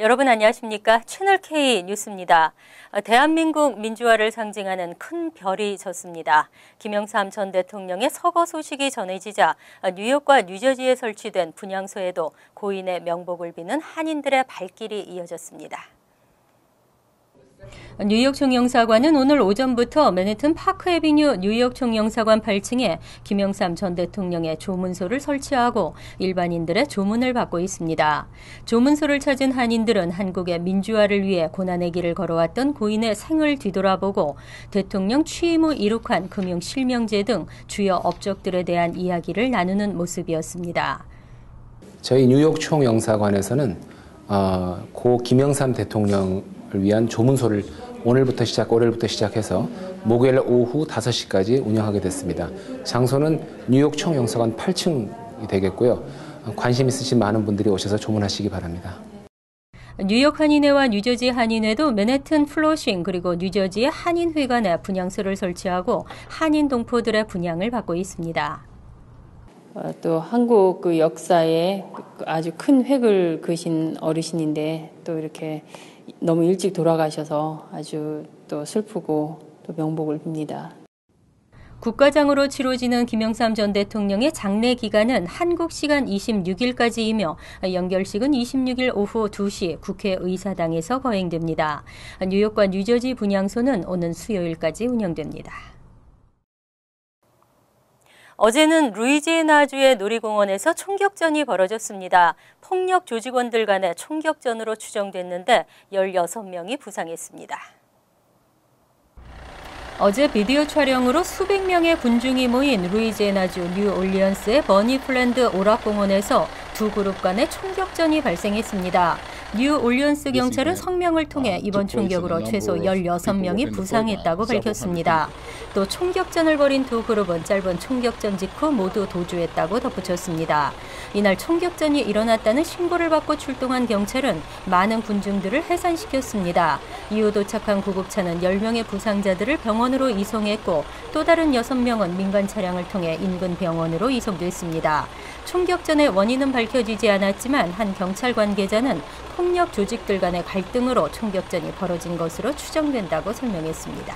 여러분 안녕하십니까? 채널K 뉴스입니다. 대한민국 민주화를 상징하는 큰 별이 졌습니다. 김영삼 전 대통령의 서거 소식이 전해지자 뉴욕과 뉴저지에 설치된 분향소에도 고인의 명복을 비는 한인들의 발길이 이어졌습니다. 뉴욕 총영사관은 오늘 오전부터 맨해튼 파크 애비뉴 뉴욕 총영사관 8층에 김영삼 전 대통령의 조문소를 설치하고 일반인들의 조문을 받고 있습니다. 조문소를 찾은 한인들은 한국의 민주화를 위해 고난의 길을 걸어왔던 고인의 생을 뒤돌아보고 대통령 취임 후 이룩한 금융 실명제 등 주요 업적들에 대한 이야기를 나누는 모습이었습니다. 저희 뉴욕 총영사관에서는 고 김영삼 대통령을 위한 조문소를 월요일부터 시작해서 목요일 오후 5시까지 운영하게 됐습니다. 장소는 뉴욕 총영사관 8층이 되겠고요. 관심 있으신 많은 분들이 오셔서 조문하시기 바랍니다. 뉴욕 한인회와 뉴저지 한인회도 맨해튼 플로싱 그리고 뉴저지의 한인회관에 분향소를 설치하고 한인 동포들의 분향을 받고 있습니다. 또 한국 그 역사에 아주 큰 획을 그으신 어르신인데 또 이렇게 너무 일찍 돌아가셔서 아주 또 슬프고 또 명복을 빕니다. 국가장으로 치러지는 김영삼 전 대통령의 장례 기간은 한국 시간 26일까지이며 연결식은 26일 오후 2시 국회의사당에서 거행됩니다. 뉴욕과 뉴저지 분향소는 오는 수요일까지 운영됩니다. 어제는 루이지애나주의 놀이공원에서 총격전이 벌어졌습니다. 폭력 조직원들 간의 총격전으로 추정됐는데 16명이 부상했습니다. 어제 비디오 촬영으로 수백 명의 군중이 모인 루이지애나주 뉴올리언스의 버니플랜드 오락공원에서 두 그룹 간의 총격전이 발생했습니다. 뉴올리언스 경찰은 성명을 통해 이번 총격으로 최소 16명이 부상했다고 밝혔습니다. 또 총격전을 벌인 두 그룹은 짧은 총격전 직후 모두 도주했다고 덧붙였습니다. 이날 총격전이 일어났다는 신고를 받고 출동한 경찰은 많은 군중들을 해산시켰습니다. 이후 도착한 구급차는 10명의 부상자들을 병원으로 이송했고 또 다른 6명은 민간 차량을 통해 인근 병원으로 이송됐습니다. 총격전의 원인은 밝혀지지 않았지만 한 경찰 관계자는 폭력 조직들 간의 갈등으로 총격전이 벌어진 것으로 추정된다고 설명했습니다.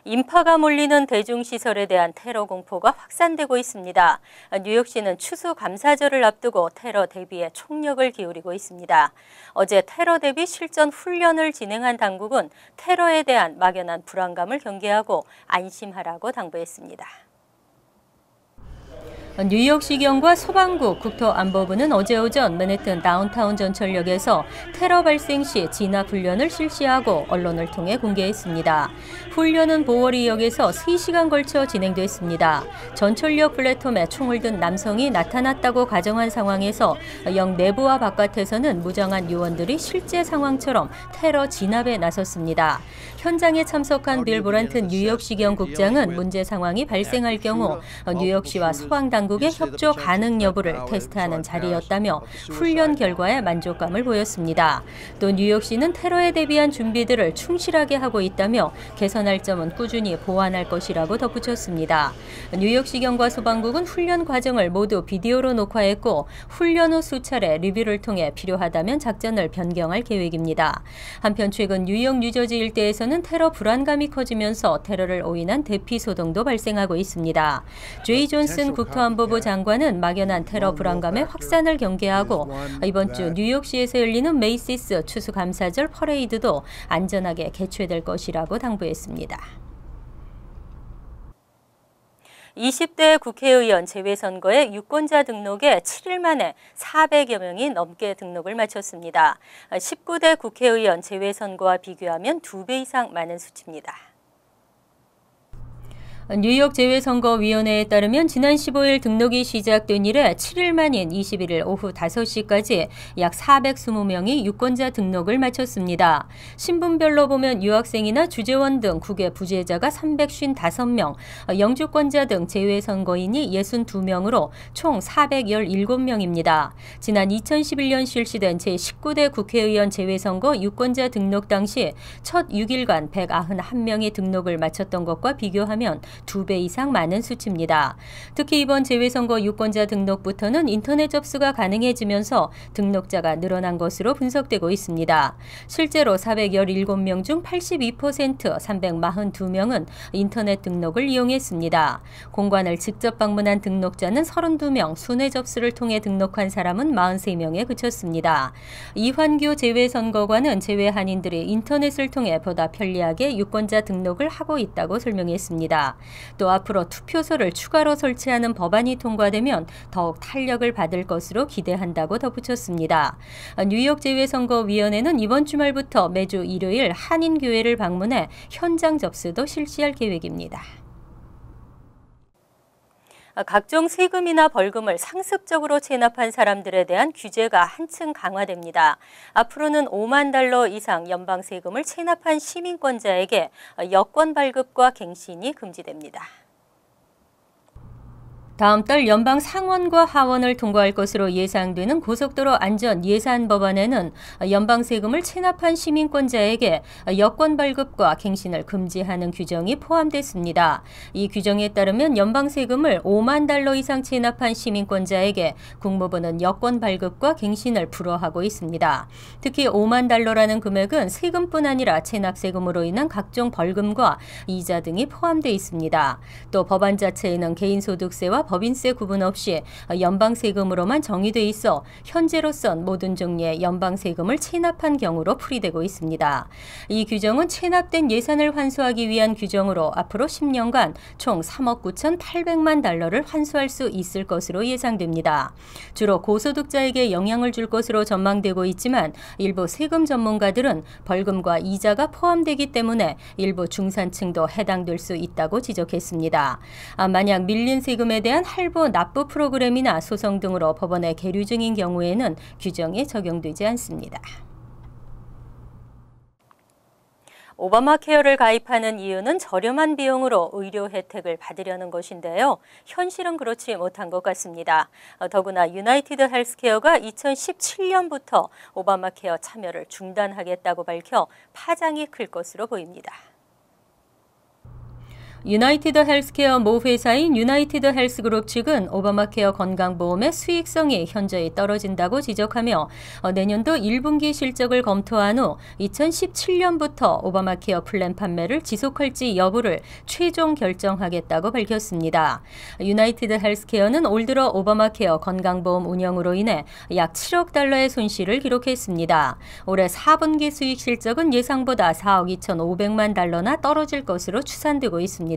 인파가 몰리는 대중시설에 대한 테러 공포가 확산되고 있습니다. 뉴욕시는 추수감사절을 앞두고 테러 대비에 총력을 기울이고 있습니다. 어제 테러 대비 실전 훈련을 진행한 당국은 테러에 대한 막연한 불안감을 경계하고 안심하라고 당부했습니다. 뉴욕시경과 소방국, 국토안보부는 어제 오전 맨해튼 다운타운 전철역에서 테러 발생 시 진압 훈련을 실시하고 언론을 통해 공개했습니다. 훈련은 보워리역에서 3시간 걸쳐 진행됐습니다. 전철역 플랫폼에 총을 든 남성이 나타났다고 가정한 상황에서 역 내부와 바깥에서는 무장한 요원들이 실제 상황처럼 테러 진압에 나섰습니다. 현장에 참석한 빌 보란튼 뉴욕시경 국장은 문제 상황이 발생할 경우 뉴욕시와 소방당국의 협조 가능 여부를 테스트하는 자리였다며 훈련 결과에 만족감을 보였습니다. 또 뉴욕시는 테러에 대비한 준비들을 충실하게 하고 있다며 개선할 점은 꾸준히 보완할 것이라고 덧붙였습니다. 뉴욕시경과 소방국은 훈련 과정을 모두 비디오로 녹화했고 훈련 후 수차례 리뷰를 통해 필요하다면 작전을 변경할 계획입니다. 한편 최근 뉴욕, 뉴저지 일대에서는 테러 불안감이 커지면서 테러를 오인한 대피 소동도 발생하고 있습니다. 제이 존슨 국토안보부 장관은 막연한 테러 불안감의 확산을 경계하고 이번 주 뉴욕시에서 열리는 메이시스 추수감사절 퍼레이드도 안전하게 개최될 것이라고 당부했습니다. 20대 국회의원 재외선거의 유권자 등록에 7일 만에 400여 명이 넘게 등록을 마쳤습니다. 19대 국회의원 재외선거와 비교하면 2배 이상 많은 수치입니다. 뉴욕 재외선거위원회에 따르면 지난 15일 등록이 시작된 이래 7일 만인 21일 오후 5시까지 약 420명이 유권자 등록을 마쳤습니다. 신분별로 보면 유학생이나 주재원 등 국외 부재자가 355명, 영주권자 등 재외선거인이 62명으로 총 417명입니다. 지난 2011년 실시된 제19대 국회의원 재외선거 유권자 등록 당시 첫 6일간 191명이 등록을 마쳤던 것과 비교하면 2배 이상 많은 수치입니다. 특히 이번 재외선거 유권자 등록부터는 인터넷 접수가 가능해지면서 등록자가 늘어난 것으로 분석되고 있습니다. 실제로 417명 중 82% 342명은 인터넷 등록을 이용했습니다. 공관을 직접 방문한 등록자는 32명, 순회 접수를 통해 등록한 사람은 43명에 그쳤습니다. 이환규 재외선거관은 재외 한인들이 인터넷을 통해 보다 편리하게 유권자 등록을 하고 있다고 설명했습니다. 또 앞으로 투표소를 추가로 설치하는 법안이 통과되면 더욱 탄력을 받을 것으로 기대한다고 덧붙였습니다. 뉴욕 재외선거위원회는 이번 주말부터 매주 일요일 한인교회를 방문해 현장 접수도 실시할 계획입니다. 각종 세금이나 벌금을 상습적으로 체납한 사람들에 대한 규제가 한층 강화됩니다. 앞으로는 5만 달러 이상 연방 세금을 체납한 시민권자에게 여권 발급과 갱신이 금지됩니다. 다음 달 연방 상원과 하원을 통과할 것으로 예상되는 고속도로 안전 예산 법안에는 연방 세금을 체납한 시민권자에게 여권 발급과 갱신을 금지하는 규정이 포함됐습니다. 이 규정에 따르면 연방 세금을 5만 달러 이상 체납한 시민권자에게 국무부는 여권 발급과 갱신을 불허하고 있습니다. 특히 5만 달러라는 금액은 세금뿐 아니라 체납 세금으로 인한 각종 벌금과 이자 등이 포함되어 있습니다. 또 법안 자체에는 개인소득세와 법인세 구분 없이 연방세금으로만 정의돼 있어 현재로선 모든 종류의 연방세금을 체납한 경우로 풀이되고 있습니다. 이 규정은 체납된 예산을 환수하기 위한 규정으로 앞으로 10년간 총 3억 9,800만 달러를 환수할 수 있을 것으로 예상됩니다. 주로 고소득자에게 영향을 줄 것으로 전망되고 있지만 일부 세금 전문가들은 벌금과 이자가 포함되기 때문에 일부 중산층도 해당될 수 있다고 지적했습니다. 만약 밀린 세금에 대한 할부 납부 프로그램이나 소송 등으로 법원에 계류 중인 경우에는 규정이 적용되지 않습니다. 오바마 케어를 가입하는 이유는 저렴한 비용으로 의료 혜택을 받으려는 것인데요. 현실은 그렇지 못한 것 같습니다. 더구나 유나이티드 헬스케어가 2017년부터 오바마 케어 참여를 중단하겠다고 밝혀 파장이 클 것으로 보입니다. 유나이티드 헬스케어 모 회사인 유나이티드 헬스그룹 측은 오바마케어 건강보험의 수익성이 현저히 떨어진다고 지적하며 내년도 1분기 실적을 검토한 후 2017년부터 오바마케어 플랜 판매를 지속할지 여부를 최종 결정하겠다고 밝혔습니다. 유나이티드 헬스케어는 올 들어 오바마케어 건강보험 운영으로 인해 약 7억 달러의 손실을 기록했습니다. 올해 4분기 수익 실적은 예상보다 4억 2,500만 달러나 떨어질 것으로 추산되고 있습니다.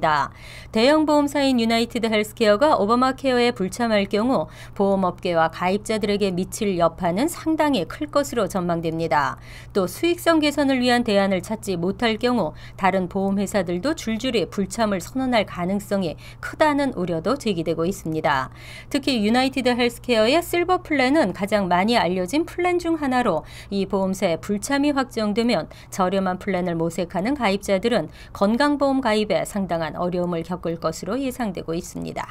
대형 보험사인 유나이티드 헬스케어가 오바마케어에 불참할 경우 보험업계와 가입자들에게 미칠 여파는 상당히 클 것으로 전망됩니다. 또 수익성 개선을 위한 대안을 찾지 못할 경우 다른 보험회사들도 줄줄이 불참을 선언할 가능성이 크다는 우려도 제기되고 있습니다. 특히 유나이티드 헬스케어의 실버 플랜은 가장 많이 알려진 플랜 중 하나로 이 보험사의 불참이 확정되면 저렴한 플랜을 모색하는 가입자들은 건강보험 가입에 상당한 어려움을 겪을 것으로 예상되고 있습니다.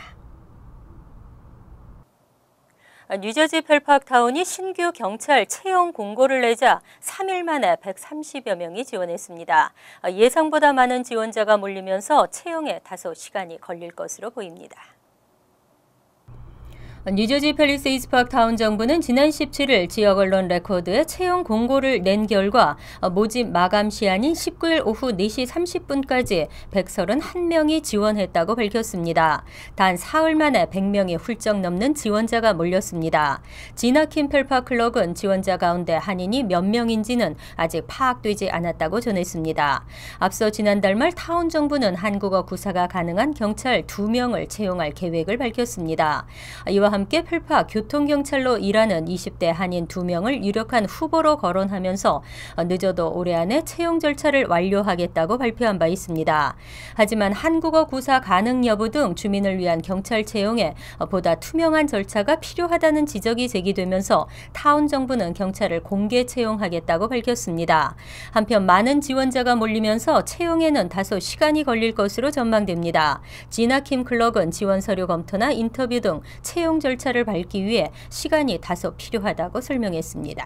뉴저지 펠팍타운이 신규 경찰 채용 공고를 내자 3일 만에 130여 명이 지원했습니다. 예상보다 많은 지원자가 몰리면서 채용에 다소 시간이 걸릴 것으로 보입니다. 뉴저지 팰리세이드 파크 타운 정부는 지난 17일 지역 언론 레코드에 채용 공고를 낸 결과 모집 마감 시한인 19일 오후 4시 30분까지 131명이 지원했다고 밝혔습니다. 단 사흘 만에 100명이 훌쩍 넘는 지원자가 몰렸습니다. 지나킴 펠파 클럭은 지원자 가운데 한인이 몇 명인지는 아직 파악되지 않았다고 전했습니다. 앞서 지난달 말 타운 정부는 한국어 구사가 가능한 경찰 2명을 채용할 계획을 밝혔습니다. 이와 함께 펠파 교통경찰로 일하는 20대 한인 2명을 유력한 후보로 거론하면서 늦어도 올해 안에 채용 절차를 완료하겠다고 발표한 바 있습니다. 하지만 한국어 구사 가능 여부 등 주민을 위한 경찰 채용에 보다 투명한 절차가 필요하다는 지적이 제기되면서 타운 정부는 경찰을 공개 채용하겠다고 밝혔습니다. 한편 많은 지원자가 몰리면서 채용에는 다소 시간이 걸릴 것으로 전망됩니다. 지나킴 클럭은 지원 서류 검토나 인터뷰 등 채용 절차를 밟기 위해 시간이 다소 필요하다고 설명했습니다.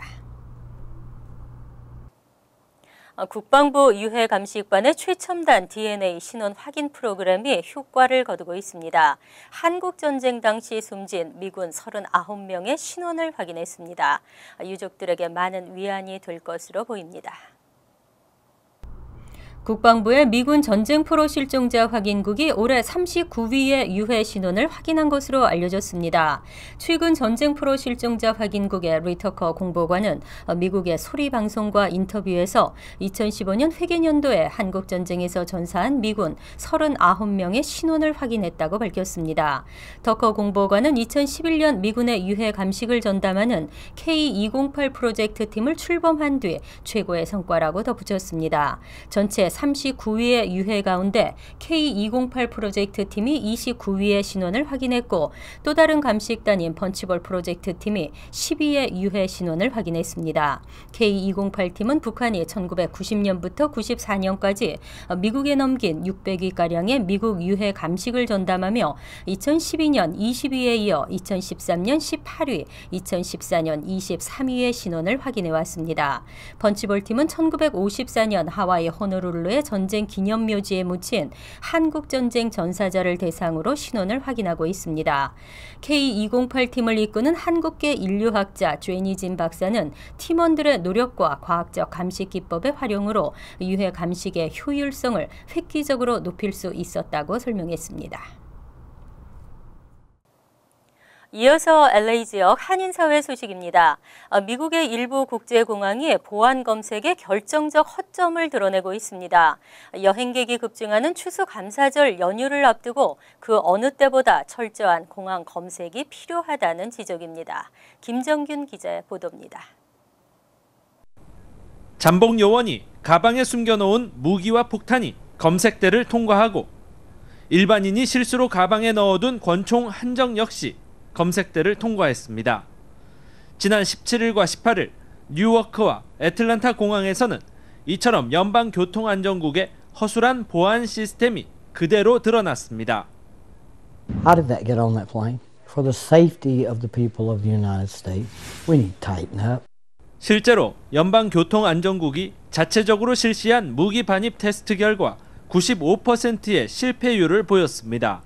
국방부 유해감식반의 최첨단 DNA 신원 확인 프로그램이 효과를 거두고 있습니다. 한국전쟁 당시 숨진 미군 39명의 신원을 확인했습니다. 유족들에게 많은 위안이 될 것으로 보입니다. 국방부의 미군 전쟁 포로 실종자 확인국이 올해 39위의 유해 신원을 확인한 것으로 알려졌습니다. 최근 전쟁 포로 실종자 확인국의 리터커 공보관은 미국의 소리 방송과 인터뷰에서 2015년 회계년도에 한국 전쟁에서 전사한 미군 39명의 신원을 확인했다고 밝혔습니다. 터커 공보관은 2011년 미군의 유해 감식을 전담하는 K208 프로젝트 팀을 출범한 뒤 최고의 성과라고 덧붙였습니다. 전체 39위의 유해 가운데 K208 프로젝트 팀이 29위의 신원을 확인했고 또 다른 감식단인 펀치볼 프로젝트 팀이 10위의 유해 신원을 확인했습니다. K208 팀은 북한이 1990년부터 94년까지 미국에 넘긴 600위가량의 미국 유해 감식을 전담하며 2012년 20위에 이어 2013년 18위, 2014년 23위의 신원을 확인해왔습니다. 펀치볼 팀은 1954년 하와이 호노룰루의 전쟁 기념묘지에 묻힌 한국전쟁 전사자를 대상으로 신원을 확인하고 있습니다. K208 팀을 이끄는 한국계 인류학자 죄니진 박사는 팀원들의 노력과 과학적 감식 기법의 활용으로 유해 감식의 효율성을 획기적으로 높일 수 있었다고 설명했습니다. 이어서 LA 지역 한인사회 소식입니다. 미국의 일부 국제공항이 보안 검색에 결정적 허점을 드러내고 있습니다. 여행객이 급증하는 추수감사절 연휴를 앞두고 그 어느 때보다 철저한 공항 검색이 필요하다는 지적입니다. 김정균 기자의 보도입니다. 잠복 요원이 가방에 숨겨놓은 무기와 폭탄이 검색대를 통과하고 일반인이 실수로 가방에 넣어둔 권총 한정 역시 검색대를 통과했습니다. 지난 17일과 18일 뉴워크와 애틀랜타 공항에서는 이처럼 연방교통안전국의 허술한 보안 시스템이 그대로 드러났습니다. How did that get on that plane? For the safety of the people of the United States, we need to tighten up. 실제로 연방교통안전국이 자체적으로 실시한 무기 반입 테스트 결과 95%의 실패율을 보였습니다.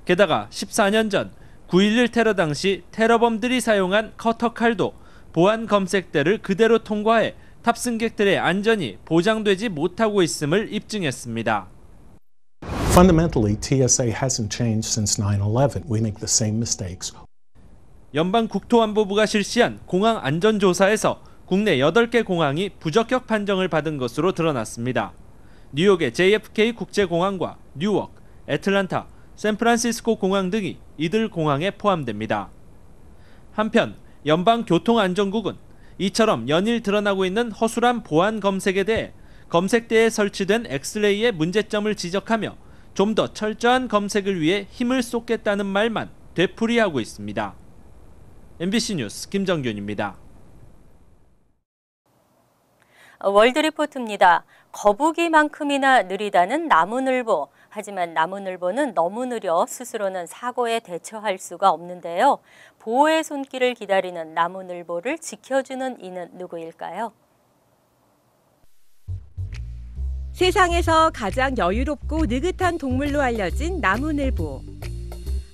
게다가 14년 전 9.11 테러 당시 테러범들이 사용한 커터칼도 보안 검색대를 그대로 통과해 탑승객들의 안전이 보장되지 못하고 있음을 입증했습니다. Fundamentally, TSA hasn't changed since 9/11. We make the same mistakes. 연방국토안보부가 실시한 공항 안전조사에서 국내 8개 공항이 부적격 판정을 받은 것으로 드러났습니다. 뉴욕의 JFK 국제공항과 뉴워크, 애틀랜타, 샌프란시스코 공항 등이 이들 공항에 포함됩니다. 한편 연방교통안전국은 이처럼 연일 드러나고 있는 허술한 보안 검색에 대해 검색대에 설치된 엑스레이의 문제점을 지적하며 좀 더 철저한 검색을 위해 힘을 쏟겠다는 말만 되풀이하고 있습니다. MBC 뉴스 김정균입니다. 월드리포트입니다. 거북이만큼이나 느리다는 나무늘보. 하지만 나무늘보는 너무 느려 스스로는 사고에 대처할 수가 없는데요. 보호의 손길을 기다리는 나무늘보를 지켜주는 이는 누구일까요? 세상에서 가장 여유롭고 느긋한 동물로 알려진 나무늘보.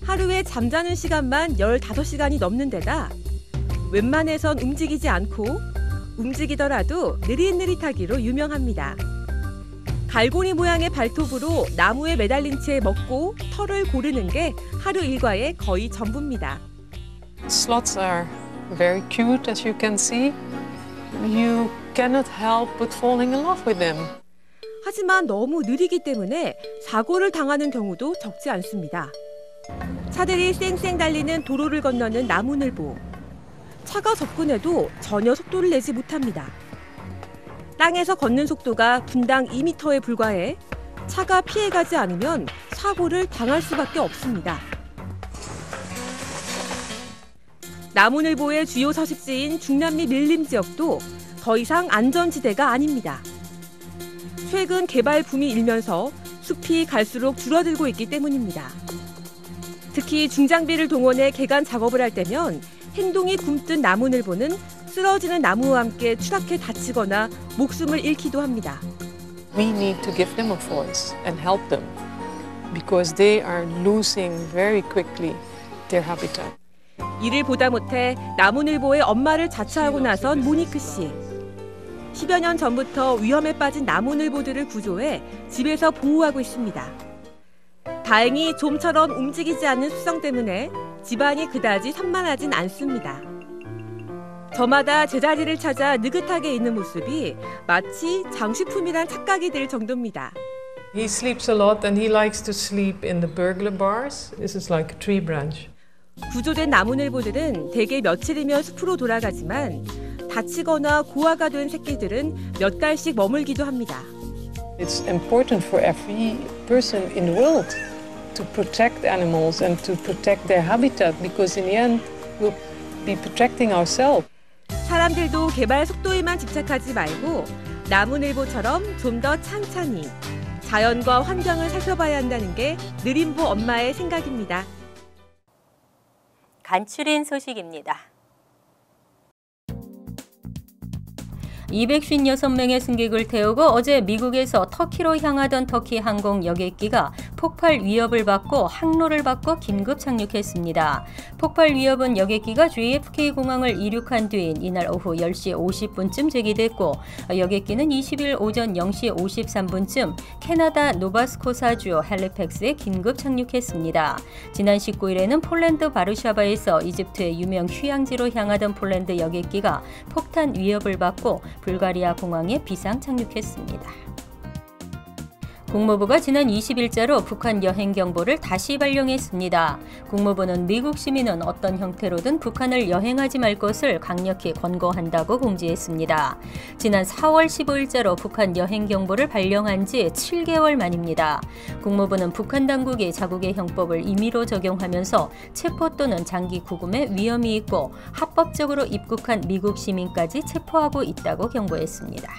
하루에 잠자는 시간만 15시간이 넘는 데다 웬만해선 움직이지 않고 움직이더라도 느릿느릿하기로 유명합니다. 갈고리 모양의 발톱으로 나무에 매달린 채 먹고 털을 고르는 게 하루 일과의 거의 전부입니다. Sloths are very cute, as you can see. You cannot help but falling in love with them. 하지만 너무 느리기 때문에 사고를 당하는 경우도 적지 않습니다. 차들이 쌩쌩 달리는 도로를 건너는 나무늘보. 차가 접근해도 전혀 속도를 내지 못합니다. 땅에서 걷는 속도가 분당 2m에 불과해 차가 피해가지 않으면 사고를 당할 수밖에 없습니다. 나무늘보의 주요 서식지인 중남미 밀림 지역도 더 이상 안전지대가 아닙니다. 최근 개발 붐이 일면서 숲이 갈수록 줄어들고 있기 때문입니다. 특히 중장비를 동원해 개간 작업을 할 때면 행동이 굼뜬 나무늘보는 쓰러지는 나무와 함께 추락해 다치거나 목숨을 잃기도 합니다. We need to give them a voice and help them because they are losing very quickly their habitat. 이를 보다 못해 나무늘보의 엄마를 자처하고 나선 모니크 씨. 10여 년 전부터 위험에 빠진 나무늘보들을 구조해 집에서 보호하고 있습니다. 다행히 좀처럼 움직이지 않는 습성 때문에 집안이 그다지 산만하진 않습니다. 저마다 제자리를 찾아 느긋하게 있는 모습이 마치 장식품이란 착각이 들 정도입니다. He sleeps a lot and he likes to sleep in the burglar bars. This is like a tree branch. 구조된 나무늘보들은 대개 며칠이면 숲으로 돌아가지만 다치거나 고아가 된 새끼들은 몇 달씩 머물기도 합니다. It's important for every person in the world to protect animals and to protect their habitat because in the end we'll be protecting ourselves. 사람들도 개발 속도에만 집착하지 말고 나무늘보처럼 좀 더 찬찬히 자연과 환경을 살펴봐야 한다는 게 느림보 엄마의 생각입니다. 간추린 소식입니다. 256명의 승객을 태우고 어제 미국에서 터키로 향하던 터키 항공 여객기가 폭발 위협을 받고 항로를 바꿔 긴급 착륙했습니다. 폭발 위협은 여객기가 JFK 공항을 이륙한 뒤인 이날 오후 10시 50분쯤 제기됐고 여객기는 20일 오전 0시 53분쯤 캐나다 노바스코사주 헬리팩스에 긴급 착륙했습니다. 지난 19일에는 폴란드 바르샤바에서 이집트의 유명 휴양지로 향하던 폴란드 여객기가 폭탄 위협을 받고 불가리아 공항에 비상 착륙했습니다. 국무부가 지난 20일자로 북한 여행 경보를 다시 발령했습니다. 국무부는 미국 시민은 어떤 형태로든 북한을 여행하지 말 것을 강력히 권고한다고 공지했습니다. 지난 4월 15일자로 북한 여행 경보를 발령한 지 7개월 만입니다. 국무부는 북한 당국이 자국의 형법을 임의로 적용하면서 체포 또는 장기 구금의 위험이 있고 합법적으로 입국한 미국 시민까지 체포하고 있다고 경고했습니다.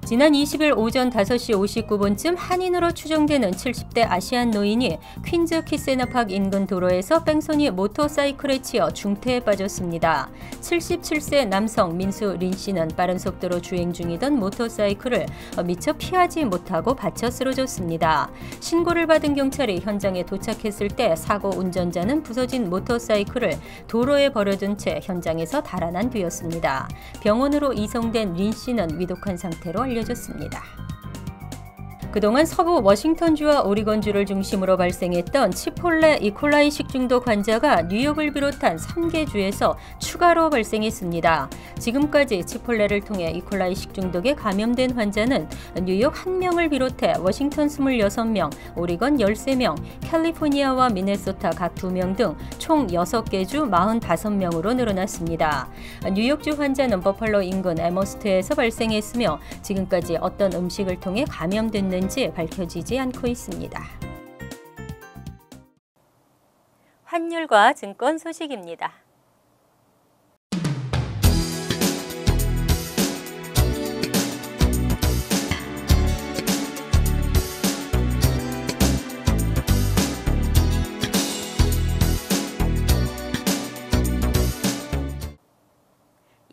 지난 20일 오전 5시 59분쯤 한인으로 추정되는 70대 아시안 노인이 퀸즈 키세너팍 인근 도로에서 뺑소니 모터사이클에 치여 중태에 빠졌습니다. 77세 남성 민수 린 씨는 빠른 속도로 주행 중이던 모터사이클을 미처 피하지 못하고 받쳐 쓰러졌습니다. 신고를 받은 경찰이 현장에 도착했을 때 사고 운전자는 부서진 모터사이클을 도로에 버려둔 채 현장에서 달아난 뒤였습니다. 병원으로 이송된 린 씨는 위독한 상태로 알려졌습니다. 그동안 서부 워싱턴주와 오리건주를 중심으로 발생했던 치폴레 이콜라이 식중독 환자가 뉴욕을 비롯한 3개 주에서 추가로 발생했습니다. 지금까지 치폴레를 통해 이콜라이 식중독에 감염된 환자는 뉴욕 1명을 비롯해 워싱턴 26명, 오리건 13명, 캘리포니아와 미네소타 각 2명 등 총 6개 주 45명으로 늘어났습니다. 뉴욕주 환자는 버팔로 인근 에머스트에서 발생했으며 지금까지 어떤 음식을 통해 감염됐는지 밝혀지지 않고 있습니다. 환율과 증권 소식입니다.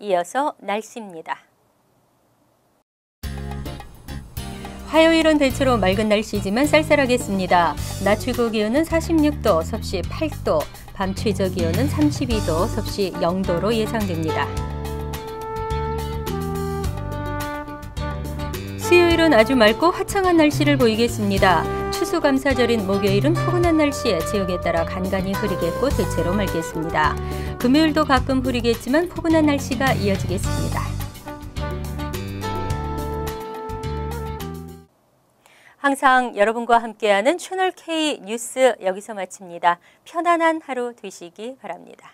이어서 날씨입니다. 화요일은 대체로 맑은 날씨지만 쌀쌀하겠습니다. 낮 최고 기온은 46도, 섭씨 8도, 밤 최저 기온은 32도, 섭씨 0도로 예상됩니다. 수요일은 아주 맑고 화창한 날씨를 보이겠습니다. 추수감사절인 목요일은 포근한 날씨에 지역에 따라 간간히 흐리겠고 대체로 맑겠습니다. 금요일도 가끔 흐리겠지만 포근한 날씨가 이어지겠습니다. 항상 여러분과 함께하는 채널 K 뉴스 여기서 마칩니다. 편안한 하루 되시기 바랍니다.